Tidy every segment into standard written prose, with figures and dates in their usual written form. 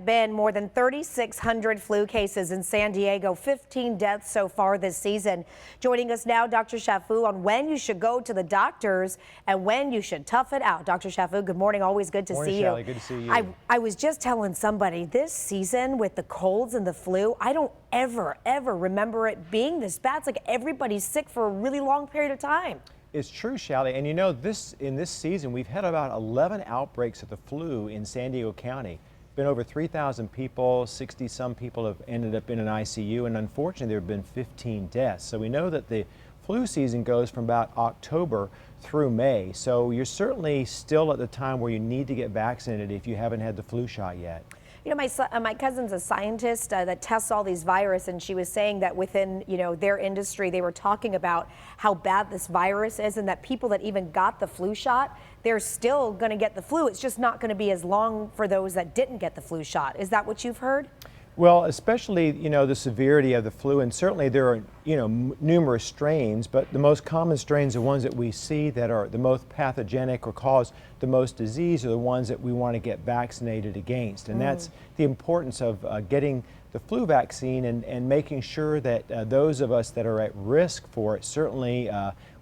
been more than 3,600 flu cases in San Diego, 15 deaths so far this season. Joining us now, Dr. Chaffoo, on when you should go to the doctors and when you should tough it out. Dr. Chaffoo, good morning. Always good to see you. Shally, good to see you. I was just telling somebody this season with the colds and the flu, I don't ever remember it being this bad. It's like everybody's sick for a really long period of time. It's true, Shally, and you know, in this season we've had about 11 outbreaks of the flu in San Diego County. Been over 3,000 people, 60-some people have ended up in an ICU, and unfortunately there have been 15 deaths. So we know that the flu season goes from about October through May. So you're certainly still at the time where you need to get vaccinated if you haven't had the flu shot yet. You know, my cousin's a scientist that tests all these viruses, and she was saying that within, their industry, they were talking about how bad this virus is, and that people that even got the flu shot, they're still going to get the flu. It's just not going to be as long for those that didn't get the flu shot. Is that what you've heard? Well, especially, the severity of the flu, and certainly there are, numerous strains, but the most common strains, the ones that we see that are the most pathogenic or cause the most disease, are the ones that we want to get vaccinated against. And that's the importance of getting the flu vaccine and making sure that those of us that are at risk for it, certainly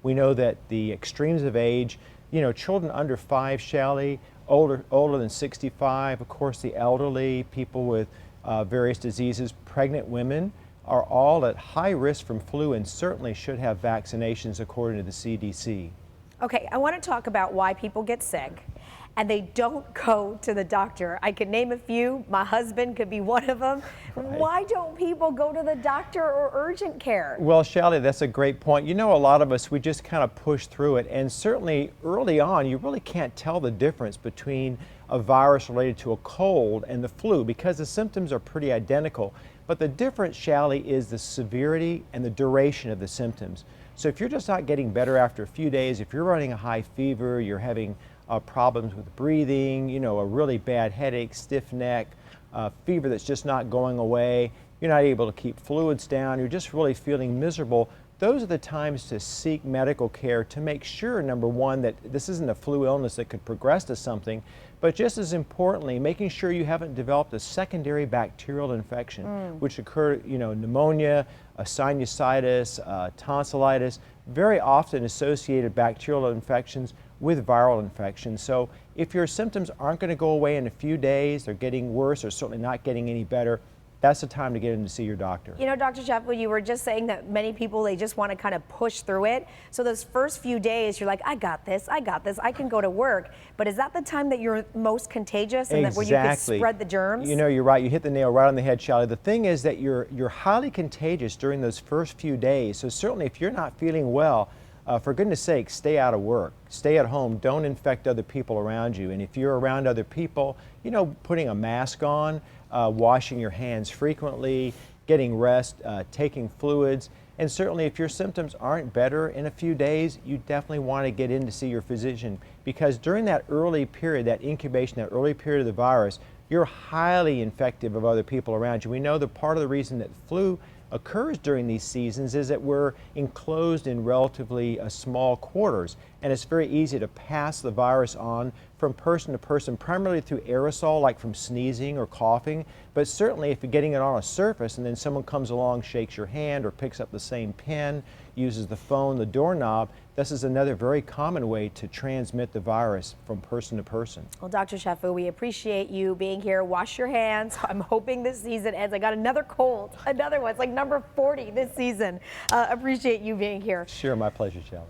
we know that the extremes of age, children under 5, Shally, older than 65, of course the elderly, people with various diseases, pregnant women are all at high risk from flu and certainly should have vaccinations according to the CDC. Okay, I want to talk about why people get sick and they don't go to the doctor. I could name a few. My husband could be one of them. Right. Why don't people go to the doctor or urgent care? Well, Shally, that's a great point. A lot of us, we just kind of push through it, and certainly early on, you really can't tell the difference between a virus related to a cold and the flu because the symptoms are pretty identical. But the difference, Shally, is the severity and the duration of the symptoms. So if you're just not getting better after a few days, if you're running a high fever, you're having problems with breathing, a really bad headache, stiff neck, fever that's just not going away, you're not able to keep fluids down, you're just really feeling miserable, those are the times to seek medical care to make sure, number one, that this isn't a flu illness that could progress to something, but just as importantly, making sure you haven't developed a secondary bacterial infection, which occur, pneumonia, sinusitis, tonsillitis, very often associated bacterial infections with viral infections. So if your symptoms aren't going to go away in a few days, they're getting worse or certainly not getting any better, that's the time to get in to see your doctor. Dr. Chaffoo, you were just saying that many people, they just want to kind of push through it. So those first few days, you're like, I got this, I can go to work. But is that the time that you're most contagious and Exactly. that where you can spread the germs? You're right. You hit the nail right on the head, Shally. The thing is that you're highly contagious during those first few days. So certainly if you're not feeling well, for goodness sake, stay out of work, stay at home, don't infect other people around you. And if you're around other people, putting a mask on, washing your hands frequently, getting rest, taking fluids, and certainly if your symptoms aren't better in a few days, you definitely want to get in to see your physician, because during that early period, that incubation, that early period of the virus, you're highly infective of other people around you. We know that part of the reason that flu occurs during these seasons is that we're enclosed in relatively small quarters, and it's very easy to pass the virus on from person to person, primarily through aerosol, like from sneezing or coughing, but certainly if you're getting it on a surface and then someone comes along, shakes your hand or picks up the same pen, uses the phone, the doorknob, this is another very common way to transmit the virus from person to person. Well, Dr. Chaffoo, we appreciate you being here. Wash your hands. I'm hoping this season ends. I got another cold, another one. It's like number 40 this season. Appreciate you being here. Sure, my pleasure, Shally.